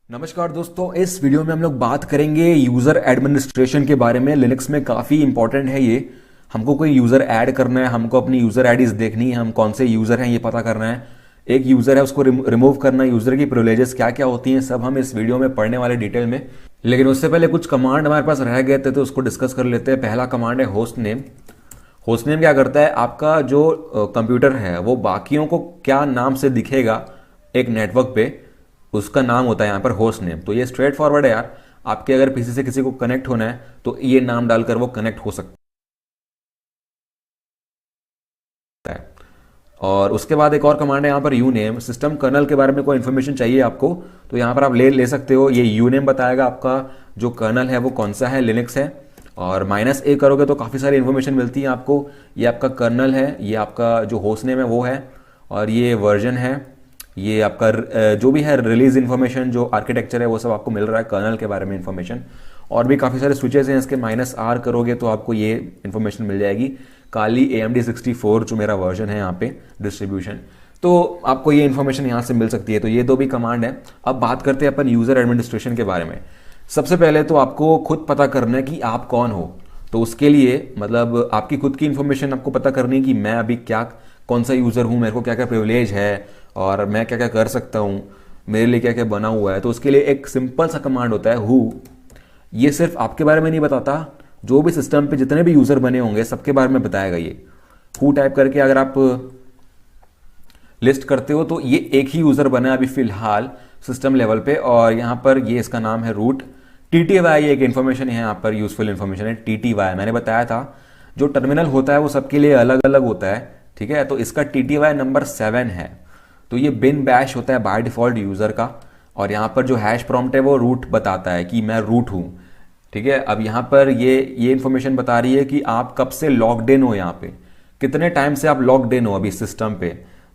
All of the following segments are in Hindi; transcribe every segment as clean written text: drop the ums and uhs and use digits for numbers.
नमस्कार दोस्तों, इस वीडियो में हम लोग बात करेंगे यूज़र एडमिनिस्ट्रेशन के बारे में। लिनक्स में काफ़ी इंपॉर्टेंट है ये। हमको कोई यूज़र ऐड करना है, हमको अपनी यूज़र आईडीज देखनी है, हम कौन से यूज़र हैं ये पता करना है। एक यूज़र है उसको रिमूव करना है, यूज़र की प्रिविलेजेस क्या क्या होती हैं सब हम इस वीडियो में पढ़ने वाले डिटेल में। लेकिन उससे पहले कुछ कमांड हमारे पास रह गए थे तो उसको डिस्कस कर लेते हैं। पहला कमांड है होस्ट नेम। होस्ट नेम क्या करता है, आपका जो कंप्यूटर है वो बाकियों को क्या नाम से दिखेगा एक नेटवर्क पे, उसका नाम होता है यहाँ पर होस्ट नेम। तो ये स्ट्रेट फॉरवर्ड है यार। आपके अगर पीसी से किसी को कनेक्ट होना है तो ये नाम डालकर वो कनेक्ट हो सकता है। और उसके बाद एक और कमांड है यहाँ पर यू नेम। सिस्टम कर्नल के बारे में कोई इन्फॉर्मेशन चाहिए आपको तो यहाँ पर आप ले सकते हो। ये यू नेम बताएगा आपका जो कर्नल है वो कौन सा है, लिनक्स है। और -a करोगे तो काफ़ी सारी इन्फॉर्मेशन मिलती है आपको। ये आपका कर्नल है, ये आपका जो होस्ट नेम है वो है, और ये वर्जन है, ये आपका जो भी है रिलीज इन्फॉर्मेशन, जो आर्किटेक्चर है वो सब आपको मिल रहा है कर्नल के बारे में इन्फॉर्मेशन। और भी काफ़ी सारे स्विचेस हैं इसके। -r करोगे तो आपको ये इन्फॉर्मेशन मिल जाएगी। काली AMD 64 जो मेरा वर्जन है यहाँ पे डिस्ट्रीब्यूशन, तो आपको ये इन्फॉर्मेशन यहाँ से मिल सकती है। तो ये दो भी कमांड है। अब बात करते हैं अपन यूज़र एडमिनिस्ट्रेशन के बारे में। सबसे पहले तो आपको खुद पता करना है कि आप कौन हो। तो उसके लिए मतलब आपकी खुद की इन्फॉर्मेशन आपको पता करनी है कि मैं अभी क्या, कौन सा यूज़र हूँ, मेरे को क्या क्या प्रिविलेज है और मैं क्या क्या कर सकता हूँ, मेरे लिए क्या क्या बना हुआ है। तो उसके लिए एक सिंपल सा कमांड होता है हु। ये सिर्फ आपके बारे में नहीं बताता, जो भी सिस्टम पे जितने भी यूज़र बने होंगे सबके बारे में बताएगा ये। हु टाइप करके अगर आप लिस्ट करते हो तो ये एक ही यूज़र बना है अभी फ़िलहाल सिस्टम लेवल पे, और यहाँ पर ये इसका नाम है रूट। TTY एक इन्फॉर्मेशन है यहाँ पर, यूज़फुल इन्फॉर्मेशन है TTY। मैंने बताया था जो टर्मिनल होता है वो सबके लिए अलग अलग होता है, ठीक है। तो इसका TTY नंबर 7 है। तो ये बिन बैश होता है बाय डिफ़ॉल्ट यूज़र का। और यहाँ पर जो हैश प्रॉम्प्ट है वो रूट बताता है कि मैं रूट हूँ, ठीक है। अब यहाँ पर ये इन्फॉर्मेशन बता रही है कि आप कब से लॉग्ड इन हो, यहाँ पे कितने टाइम से आप लॉग्ड इन हो अभी सिस्टम पे।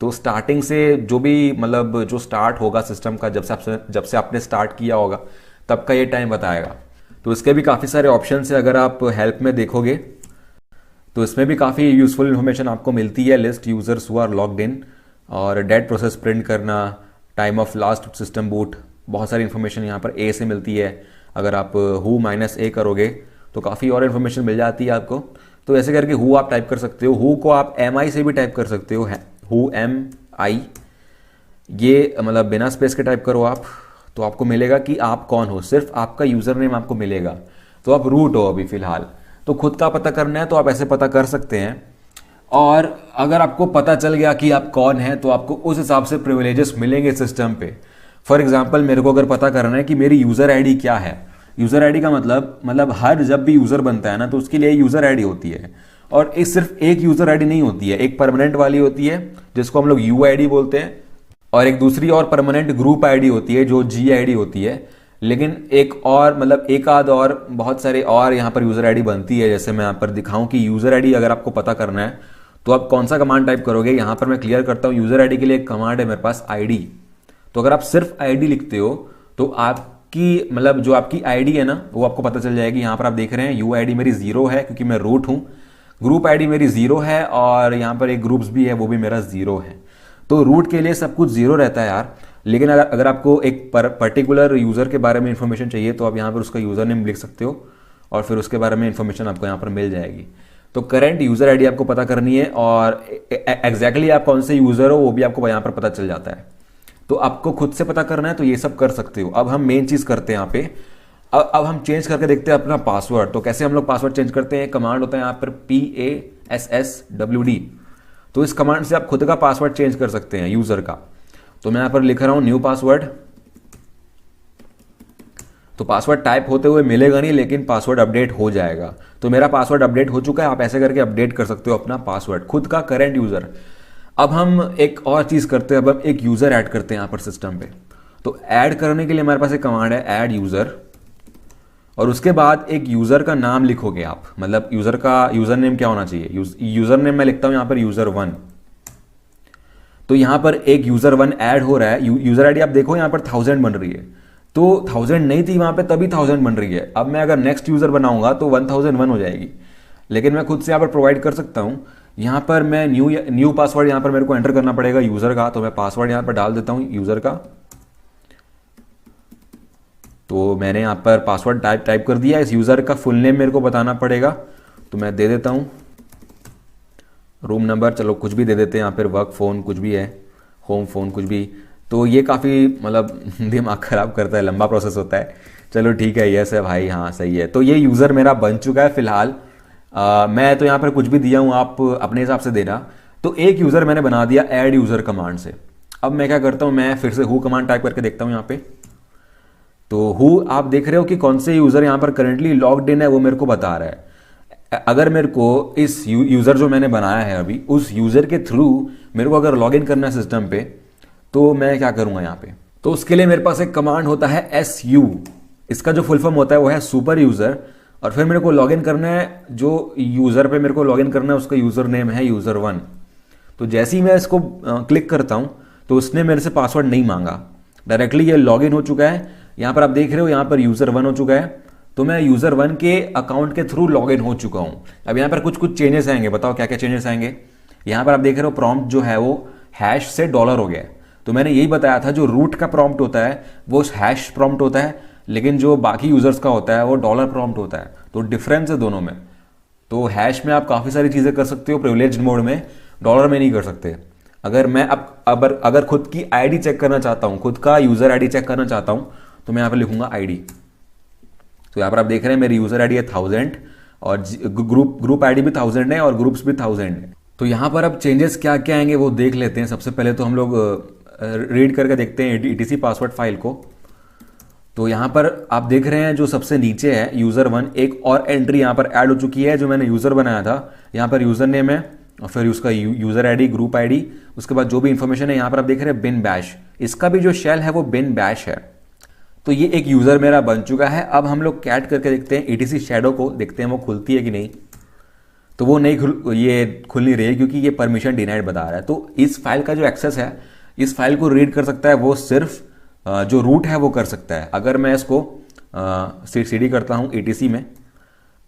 तो स्टार्टिंग से जो भी मतलब जो स्टार्ट होगा सिस्टम का, जब से आपने स्टार्ट किया होगा तब का ये टाइम बताएगा। तो इसके भी काफ़ी सारे ऑप्शन है। अगर आप हेल्प में देखोगे तो इसमें भी काफ़ी यूज़फुल इन्फॉर्मेशन आपको मिलती है। List users who are logged in, और डेट प्रोसेस प्रिंट करना, time of last system boot, बहुत सारी इन्फॉर्मेशन यहाँ पर A से मिलती है। अगर आप हु -a करोगे तो काफ़ी और इन्फॉर्मेशन मिल जाती है आपको। तो ऐसे करके हु आप टाइप कर सकते हो। हु को आप MI से भी टाइप कर सकते हो, हु MI। ये मतलब बिना स्पेस के टाइप करो आप तो आपको मिलेगा कि आप कौन हो, सिर्फ आपका यूज़र नेम आपको मिलेगा। तो आप रूट हो अभी फ़िलहाल। तो खुद का पता करना है तो आप ऐसे पता कर सकते हैं। और अगर आपको पता चल गया कि आप कौन हैं तो आपको उस हिसाब से प्रिविलेजेस मिलेंगे सिस्टम पे। फॉर एग्जांपल मेरे को अगर पता करना है कि मेरी यूज़र आईडी क्या है, यूज़र आईडी का मतलब हर जब भी यूज़र बनता है ना तो उसके लिए यूज़र आईडी होती है। और एक सिर्फ एक यूज़र आईडी नहीं होती है, एक परमानेंट वाली होती है जिसको हम लोग UID बोलते हैं, और एक दूसरी और परमानेंट ग्रुप आईडी होती है जो GID होती है। लेकिन एक और मतलब एक आध और बहुत सारे और यहाँ पर यूज़र आईडी बनती है। जैसे मैं यहाँ पर दिखाऊं कि यूज़र आईडी अगर आपको पता करना है तो आप कौन सा कमांड टाइप करोगे। यहाँ पर मैं क्लियर करता हूँ, यूज़र आईडी के लिए एक कमांड है मेरे पास ID। तो अगर आप सिर्फ ID लिखते हो तो आपकी मतलब जो आपकी ID है ना वो आपको पता चल जाएगी। यहाँ पर आप देख रहे हैं UID मेरी 0 है क्योंकि मैं रूट हूँ, ग्रुप ID मेरी 0 है, और यहाँ पर एक ग्रुप्स भी है वो भी मेरा 0 है। तो रूट के लिए सब कुछ 0 रहता है यार। लेकिन अगर आपको एक पर्टिकुलर यूज़र के बारे में इंफॉर्मेशन चाहिए तो आप यहाँ पर उसका यूज़र नेम लिख सकते हो और फिर उसके बारे में इंफॉर्मेशन आपको यहाँ पर मिल जाएगी। तो करंट यूज़र आईडी आपको पता करनी है, और एग्जैक्टली आप कौन से यूज़र हो वो भी आपको यहाँ पर पता चल जाता है। तो आपको खुद से पता करना है तो ये सब कर सकते हो। अब हम मेन चीज़ करते हैं यहाँ पे। अब हम चेंज करके देखते हैं अपना पासवर्ड। तो कैसे हम लोग पासवर्ड चेंज करते हैं, कमांड होता है यहाँ पर PASSWD। तो इस कमांड से आप खुद का पासवर्ड चेंज कर सकते हैं यूज़र का। तो मैं यहाँ पर लिख रहा हूँ न्यू पासवर्ड। तो पासवर्ड टाइप होते हुए मिलेगा नहीं, लेकिन पासवर्ड अपडेट हो जाएगा। तो मेरा पासवर्ड अपडेट हो चुका है। आप ऐसे करके अपडेट कर सकते हो अपना पासवर्ड, खुद का करंट यूज़र। अब हम एक और चीज़ करते हैं, अब हम एक यूज़र ऐड करते हैं यहाँ पर सिस्टम पे। तो ऐड करने के लिए हमारे पास एक कमांड है ऐड यूज़र, और उसके बाद एक यूज़र का नाम लिखोगे आप। मतलब यूज़र का यूज़र नेम क्या होना चाहिए, यूज़र नेम मैं लिखता हूँ यहाँ पर user1। तो यहाँ पर एक user1 ऐड हो रहा है। यूज़र आईडी आप देखो यहाँ पर 1000 बन रही है, तो 1000 नहीं थी वहाँ पे तभी 1000 बन रही है। अब मैं अगर नेक्स्ट यूज़र बनाऊंगा तो 1001 हो जाएगी। लेकिन मैं खुद से यहाँ पर प्रोवाइड कर सकता हूँ। यहाँ पर मैं न्यू पासवर्ड यहाँ पर मेरे को एंटर करना पड़ेगा यूज़र का। तो मैं पासवर्ड यहाँ पर डाल देता हूँ यूज़र का। तो मैंने यहाँ पर पासवर्ड टाइप कर दिया। इस यूज़र का फुल नेम मेरे को बताना पड़ेगा, तो मैं दे देता हूँ रूम नंबर, चलो कुछ भी दे देते हैं यहाँ पर, वर्क फ़ोन कुछ भी है, होम फ़ोन कुछ भी। तो ये काफ़ी मतलब दिमाग ख़राब करता है, लंबा प्रोसेस होता है। चलो ठीक है, यस है भाई, हाँ सही है। तो ये यूज़र मेरा बन चुका है फ़िलहाल। मैं तो यहाँ पर कुछ भी दिया हूँ, आप अपने हिसाब से देना। तो एक यूज़र मैंने बना दिया ऐड यूज़र कमांड से। अब मैं क्या करता हूँ, मैं फिर से हु कमांड टाइप करके देखता हूँ यहाँ पे। तो हु आप देख रहे हो कि कौन से यूज़र यहाँ पर करंटली लॉग्ड इन है वो मेरे को बता रहा है। अगर मेरे को इस यूज़र जो मैंने बनाया है अभी, उस यूज़र के थ्रू मेरे को अगर लॉग इन करना है सिस्टम पे, तो मैं क्या करूँगा यहाँ पे। तो उसके लिए मेरे पास एक कमांड होता है SU, इसका जो फुल फॉर्म होता है वो है सुपर यूज़र। और फिर मेरे को लॉग इन करना है, जो यूज़र पे मेरे को लॉग इन करना है उसका यूज़र नेम है user1। तो जैसे ही मैं इसको क्लिक करता हूँ तो उसने मेरे से पासवर्ड नहीं मांगा, डायरेक्टली ये लॉगिन हो चुका है। यहाँ पर आप देख रहे हो, यहाँ पर user1 हो चुका है। तो मैं user1 के अकाउंट के थ्रू लॉगिन हो चुका हूँ। अब यहाँ पर कुछ चेंजेस आएंगे, बताओ क्या क्या चेंजेस आएंगे। यहाँ पर आप देख रहे हो प्रॉम्प्ट जो है वो हैश से डॉलर हो गया है। तो मैंने यही बताया था, जो रूट का प्रॉम्प्ट होता है वो हैश प्रॉम्प्ट होता है, लेकिन जो बाकी यूजर्स का होता है वो डॉलर प्रॉम्प्ट होता है। तो डिफरेंस है दोनों में। तो हैश में आप काफ़ी सारी चीज़ें कर सकते हो प्रिविलेज्ड मोड में, डॉलर में नहीं कर सकते। अगर मैं अगर खुद की आईडी चेक करना चाहता हूँ, खुद का यूज़र आईडी चेक करना चाहता हूँ, तो मैं यहाँ पर लिखूंगा आईडी। तो यहाँ पर आप देख रहे हैं मेरी यूज़र आईडी है 1000 और ग्रुप आईडी भी 1000 है और ग्रुप्स भी 1000 है। तो यहाँ पर अब चेंजेस क्या क्या आएंगे वो देख लेते हैं। सबसे पहले तो हम लोग रीड करके देखते हैं etc पासवर्ड फाइल को। तो यहाँ पर आप देख रहे हैं जो सबसे नीचे है user1, एक और एंट्री यहाँ पर ऐड हो चुकी है जो मैंने यूज़र बनाया था। यहाँ पर यूज़र नेम है और फिर उसका यूज़र आईडी, ग्रुप आईडी, उसके बाद जो भी इंफॉर्मेशन है। यहाँ पर आप देख रहे हैं बिन बैश, इसका भी जो शेल है वो बिन बैश है। तो ये एक यूज़र मेरा बन चुका है। अब हम लोग कैट करके देखते हैं etc शैडो को, देखते हैं वो खुलती है कि नहीं। तो वो नहीं खुल नहीं रही है क्योंकि ये परमिशन डिनाइड बता रहा है। तो इस फाइल का जो एक्सेस है, इस फाइल को रीड कर सकता है वो सिर्फ जो रूट है वो कर सकता है। अगर मैं इसको cd करता हूँ etc में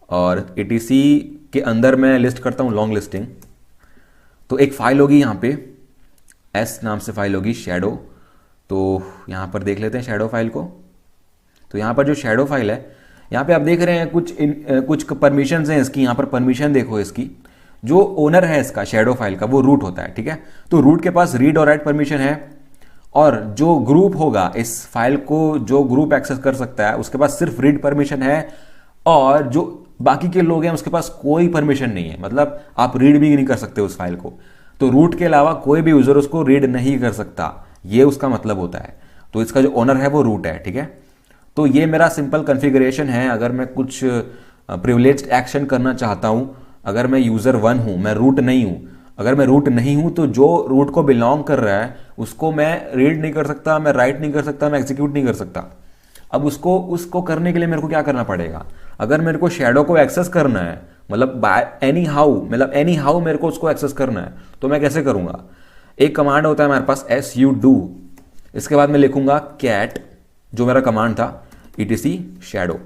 और etc के अंदर मैं लिस्ट करता हूँ लॉन्ग लिस्टिंग, तो एक फाइल होगी यहाँ पे s नाम से फाइल होगी शैडो। तो यहाँ पर देख लेते हैं शैडो फाइल को। तो यहाँ पर जो शैडो फाइल है, यहाँ पे आप देख रहे हैं कुछ परमिशंस हैं इसकी। यहाँ पर परमिशन देखो इसकी, जो ओनर है इसका शैडो फाइल का वो रूट होता है, ठीक है। तो रूट के पास रीड और राइट परमिशन है, और जो ग्रुप होगा इस फाइल को, जो ग्रुप एक्सेस कर सकता है उसके पास सिर्फ रीड परमिशन है, और जो बाकी के लोग हैं उसके पास कोई परमिशन नहीं है। मतलब आप रीड भी नहीं कर सकते उस फाइल को। तो रूट के अलावा कोई भी यूजर उसको रीड नहीं कर सकता, ये उसका मतलब होता है। तो इसका जो ओनर है वो रूट है, ठीक है। तो ये मेरा सिंपल कॉन्फ़िगरेशन है। अगर मैं कुछ प्रिविलेज्ड एक्शन करना चाहता हूं, अगर मैं user1 हूं, मैं रूट नहीं हूं, अगर मैं रूट नहीं हूं तो जो रूट को बिलोंग कर रहा है उसको मैं रीड नहीं कर सकता, मैं राइट नहीं कर सकता, मैं एग्जीक्यूट नहीं कर सकता। अब उसको करने के लिए मेरे को क्या करना पड़ेगा। अगर मेरे को शैडो को एक्सेस करना है, मतलब बाय एनी हाउ मेरे को उसको एक्सेस करना है, तो मैं कैसे करूंगा। एक कमांड होता है हमारे पास sudo, इसके बाद मैं लिखूंगा cat, जो मेरा कमांड था, etc shadow।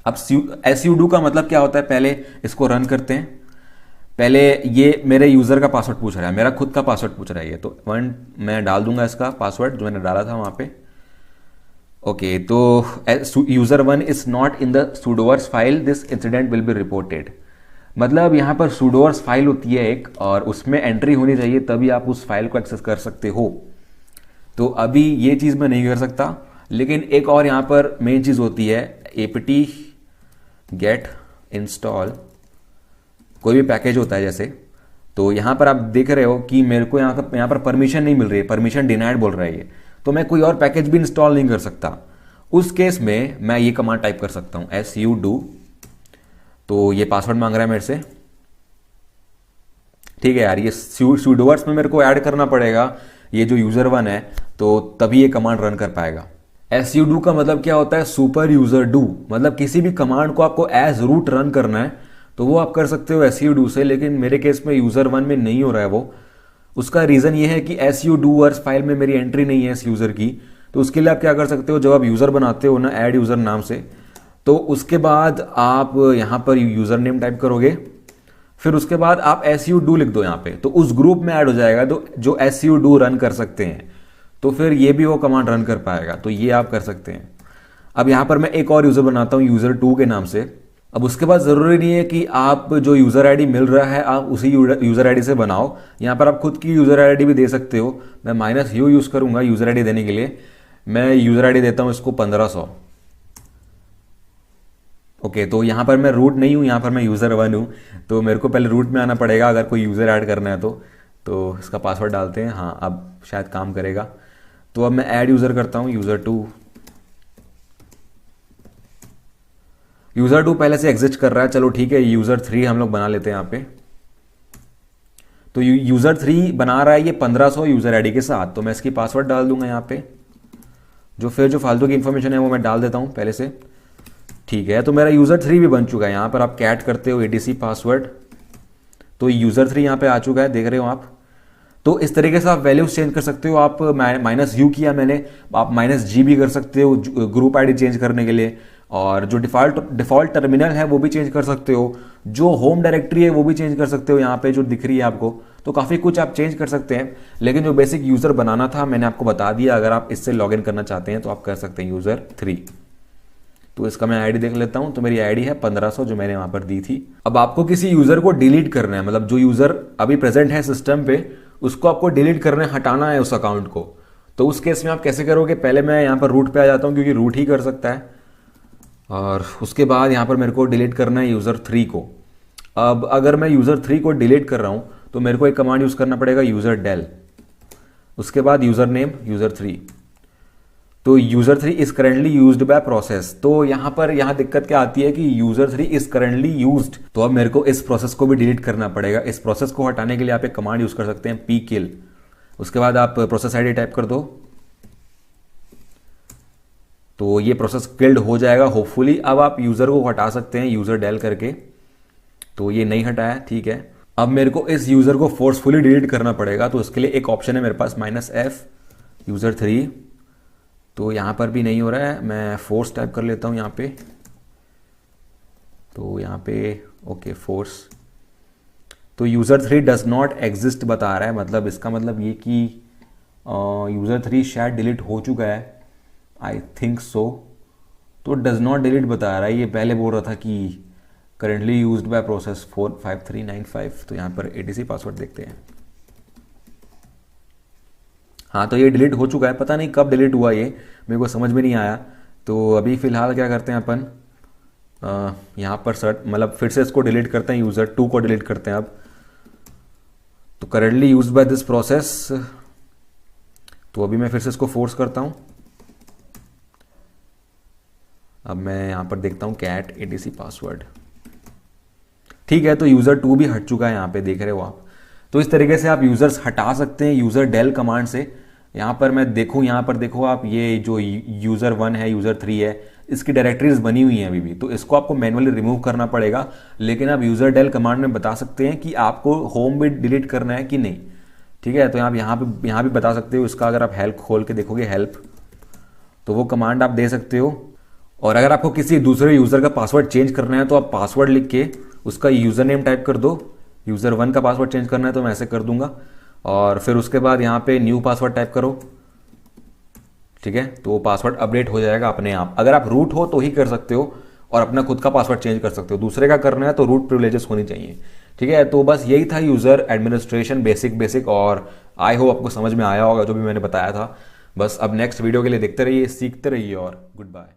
अब sudo का मतलब क्या होता है, पहले इसको रन करते हैं। पहले ये मेरे यूजर का पासवर्ड पूछ रहा है, मेरा खुद का पासवर्ड पूछ रहा है ये, तो मैं डाल दूंगा इसका पासवर्ड जो मैंने डाला था वहां पे। ओके, तो user1 is not in the sudoers file, this incident will be reported. मतलब यहाँ पर sudoers फाइल होती है एक, और उसमें एंट्री होनी चाहिए तभी आप उस फाइल को एक्सेस कर सकते हो। तो अभी ये चीज़ मैं नहीं कर सकता, लेकिन एक और यहाँ पर मेन चीज़ होती है apt get install, कोई भी पैकेज होता है जैसे। तो यहाँ पर आप देख रहे हो कि मेरे को यहाँ पर परमिशन नहीं मिल रही है, परमिशन डिनाइड बोल रहा है ये, तो मैं कोई और पैकेज भी इंस्टॉल नहीं कर सकता। उस केस में मैं ये कमांड टाइप कर सकता हूँ sudo। तो ये पासवर्ड मांग रहा है मेरे से, ठीक है यार, ये sudoers में मेरे को ऐड करना पड़ेगा ये जो user1 है, तो तभी ये कमांड रन कर पाएगा। sudo का मतलब क्या होता है, सुपर यूजर डू। मतलब किसी भी कमांड को आपको एज रूट रन करना है तो वो आप कर सकते हो sudo से, लेकिन मेरे केस में user1 में नहीं हो रहा है वो। उसका रीज़न ये है कि sudoers फाइल में मेरी एंट्री नहीं है इस यूज़र की। तो उसके लिए आप क्या कर सकते हो, जब आप यूज़र बनाते हो ना ऐड यूज़र नाम से, तो उसके बाद आप यहाँ पर यूज़र नेम टाइप करोगे, फिर उसके बाद आप sudo लिख दो यहाँ पे, तो उस ग्रुप में ऐड हो जाएगा तो जो sudo रन कर सकते हैं। तो फिर ये भी वो कमांड रन कर पाएगा। तो ये आप कर सकते हैं। अब यहाँ पर मैं एक और यूज़र बनाता हूँ user2 के नाम से। अब उसके बाद ज़रूरी नहीं है कि आप जो यूज़र आईडी मिल रहा है आप उसी यूज़र आईडी से बनाओ, यहाँ पर आप खुद की यूज़र आईडी भी दे सकते हो। मैं -u यूज़ करूँगा यूज़र आईडी देने के लिए। मैं यूज़र आईडी देता हूँ इसको 1500। ओके, तो यहाँ पर मैं रूट नहीं हूँ, यहाँ पर मैं user1 हूँ, तो मेरे को पहले रूट में आना पड़ेगा अगर कोई यूज़र ऐड करना है तो इसका पासवर्ड डालते हैं। हाँ, अब शायद काम करेगा। तो अब मैं ऐड यूज़र करता हूँ user2। user2 पहले से एग्जिस्ट कर रहा है, चलो ठीक है, user3 हम लोग बना लेते हैं यहाँ पे। तो user3 बना रहा है ये 1500 यूज़र आईडी के साथ, तो मैं इसकी पासवर्ड डाल दूंगा यहाँ पे। जो फालतू की इन्फॉर्मेशन है वो मैं डाल देता हूँ पहले से। ठीक है, तो मेरा user3 भी बन चुका है। यहाँ पर आप कैट करते हो etc पासवर्ड, तो user3 यहाँ पे आ चुका है, देख रहे हो आप। तो इस तरीके से आप वैल्यूज चेंज कर सकते हो। आप -u किया मैंने, आप -g भी कर सकते हो ग्रुप आईडी चेंज करने के लिए। और जो डिफ़ॉल्ट टर्मिनल है वो भी चेंज कर सकते हो। जो होम डायरेक्टरी है वो भी चेंज कर सकते हो, यहाँ पे जो दिख रही है आपको। तो काफ़ी कुछ आप चेंज कर सकते हैं, लेकिन जो बेसिक यूज़र बनाना था मैंने आपको बता दिया। अगर आप इससे लॉगिन करना चाहते हैं तो आप कर सकते हैं user3। तो इसका मैं आईडी देख लेता हूं। तो मेरी आईडी है 1500 जो मैंने वहां पर दी थी। अब आपको किसी यूज़र को डिलीट करना है, मतलब जो यूज़र अभी प्रेजेंट है सिस्टम पे उसको आपको डिलीट करना है, हटाना है उस अकाउंट को। तो उस केस में आप कैसे करोगे, पहले मैं यहाँ पर रूट पे आ जाता हूँ क्योंकि रूट ही कर सकता है। और उसके बाद यहाँ पर मेरे को डिलीट करना है user3 को। अब अगर मैं user3 को डिलीट कर रहा हूँ तो मेरे को एक कमांड यूज़ करना पड़ेगा userdel, उसके बाद यूज़र नेम user3। तो user3 is currently used by process. तो यहाँ दिक्कत क्या आती है कि user3 इज करेंटली यूज्ड, तो अब मेरे को इस प्रोसेस को भी डिलीट करना पड़ेगा। इस प्रोसेस को हटाने के लिए आप एक कमांड यूज कर सकते हैं pkill। उसके बाद आप प्रोसेस आईडी टाइप कर दो, तो ये प्रोसेस किल्ड हो जाएगा होपफुली। अब आप यूजर को हटा सकते हैं userdel करके। तो ये नहीं हटाया, ठीक है। अब मेरे को इस यूजर को फोर्सफुली डिलीट करना पड़ेगा, तो उसके लिए एक ऑप्शन है मेरे पास -f user3। तो यहाँ पर भी नहीं हो रहा है, मैं फोर्स टाइप कर लेता हूँ यहाँ पे। तो यहाँ पे ओके फोर्स, तो user3 डज नॉट एग्जिस्ट बता रहा है। मतलब इसका मतलब ये कि user3 शायद डिलीट हो चुका है, आई थिंक सो। तो डज नॉट डिलीट बता रहा है, ये पहले बोल रहा था कि करेंटली यूज्ड बाय प्रोसेस 45395। तो यहाँ पर etc पासवर्ड देखते हैं। हाँ, तो ये डिलीट हो चुका है, पता नहीं कब डिलीट हुआ, ये मेरे को समझ में नहीं आया। तो अभी फ़िलहाल क्या करते हैं अपन, यहाँ पर मतलब फिर से इसको डिलीट करते हैं, user2 को डिलीट करते हैं अब। तो currently used by this process, तो अभी मैं फिर से इसको फोर्स करता हूँ। अब मैं यहाँ पर देखता हूँ कैट etc पासवर्ड, ठीक है। तो user2 भी हट चुका है, यहाँ पे देख रहे हो आप। तो इस तरीके से आप यूज़र्स हटा सकते हैं userdel कमांड से। यहाँ पर मैं देखूँ, यहाँ पर देखो आप, ये जो user1 है user3 है, इसकी डायरेक्टरीज बनी हुई हैं अभी भी। तो इसको आपको मैनुअली रिमूव करना पड़ेगा, लेकिन आप userdel कमांड में बता सकते हैं कि आपको होम भी डिलीट करना है कि नहीं, ठीक है। तो आप यहाँ भी बता सकते हो इसका। अगर आप हेल्प खोल के देखोगे, हेल्प, तो वो कमांड आप दे सकते हो। और अगर आपको किसी दूसरे यूज़र का पासवर्ड चेंज करना है तो आप पासवर्ड लिख के उसका यूज़र नेम टाइप कर दो। user1 का पासवर्ड चेंज करना है तो मैं ऐसे कर दूंगा, और फिर उसके बाद यहाँ पे न्यू पासवर्ड टाइप करो, ठीक है। तो पासवर्ड अपडेट हो जाएगा अपने आप। अगर आप रूट हो तो ही कर सकते हो, और अपना खुद का पासवर्ड चेंज कर सकते हो। दूसरे का करना है तो रूट प्रिविलेजेस होनी चाहिए, ठीक है। तो बस यही था यूज़र एडमिनिस्ट्रेशन बेसिक, और आई होप आपको समझ में आया होगा जो भी मैंने बताया था। बस अब नेक्स्ट वीडियो के लिए देखते रहिए, सीखते रहिए, और गुड बाय।